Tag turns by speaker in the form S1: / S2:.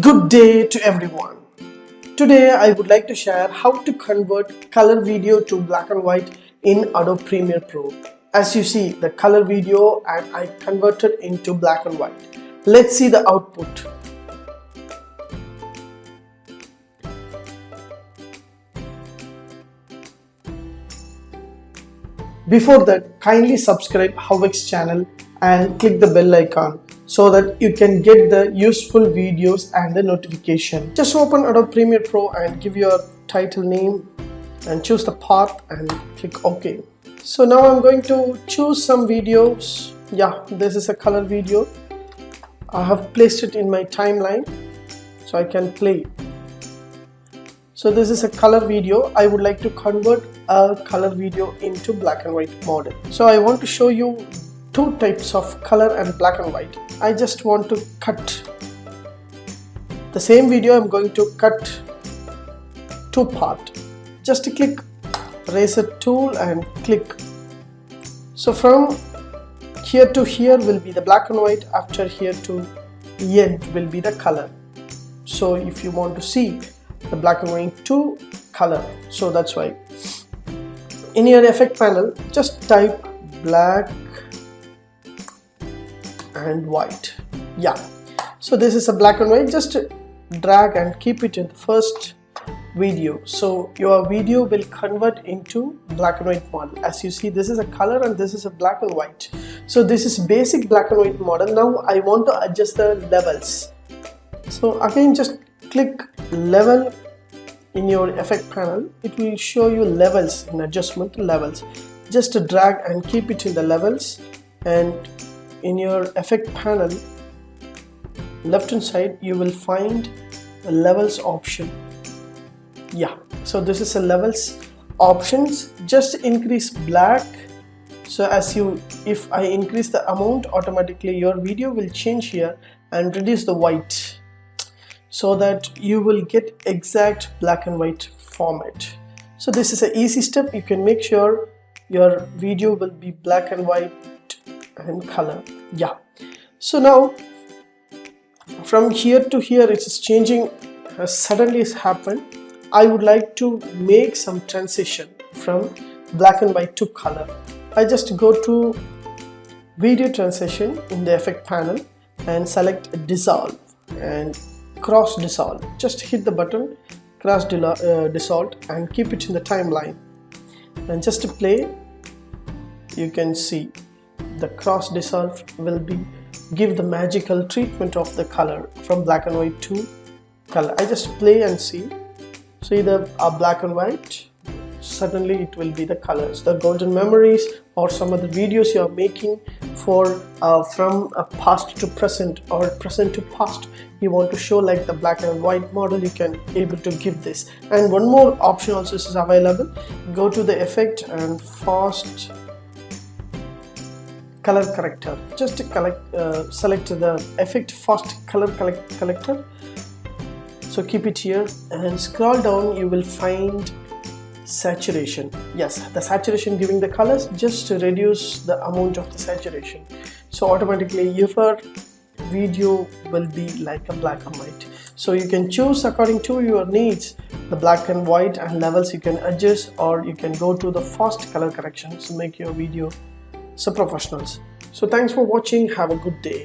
S1: Good day to everyone. Today I would like to share how to convert color video to black and white in Adobe Premiere Pro. As you see, the color video and I converted into black and white. Let's see the output. Before that, kindly subscribe HowXT channel and click the bell icon so that you can get the useful videos and the notification. Just open Adobe Premiere Pro and give your title name and choose the path and click OK. So now I'm going to choose some videos. Yeah, this is a color video. I have placed it in my timeline so I can play. So this is a color video. I would like to convert a color video into black and white model. So I want to show you two types of color and black and white. I just want to cut the same video. I'm going to cut two parts. Just click eraser tool and click. So from here to here will be the black and white. After here to end will be the color. So if you want to see the black and white to color, so that's why in your effect panel just type black and white. Yeah, so this is a black and white. Just drag and keep it in the first video, so your video will convert into black and white model. As you see, this is a color and this is a black and white. So this is basic black and white model. Now I want to adjust the levels. So again, just click level in your effect panel. It will show you levels in adjustment levels. Just drag and keep it in the levels, and in your effect panel left hand side you will find the levels option. Yeah, so this is a levels options. Just increase black. So if I increase the amount, automatically your video will change here, and reduce the white, so that you will get exact black and white format. So this is an easy step. You can make sure your video will be black and white and color. Yeah, so now from here to here it is changing, suddenly it's happened. I would like to make some transition from black and white to color. I just go to video transition in the effect panel and select dissolve and cross dissolve. Just hit the button cross dissolve and keep it in the timeline, and just to play you can see the cross dissolve will give the magical treatment of the color from black and white to color. I just play and see the black and white, suddenly it will be the colors. The golden memories or some of the videos you are making for from a past to present or present to past, you want to show like the black and white model, you can able to give this. And one more option also is available. Go to the effect and fast color corrector. Just select the effect fast color corrector. So keep it here and scroll down. You will find saturation. Yes, the saturation giving the colors. Just to reduce the amount of the saturation, so automatically your video will be like a black and white. So you can choose according to your needs the black and white, and levels you can adjust, or you can go to the fast color correction to make your video so professionals. So thanks for watching. Have a good day.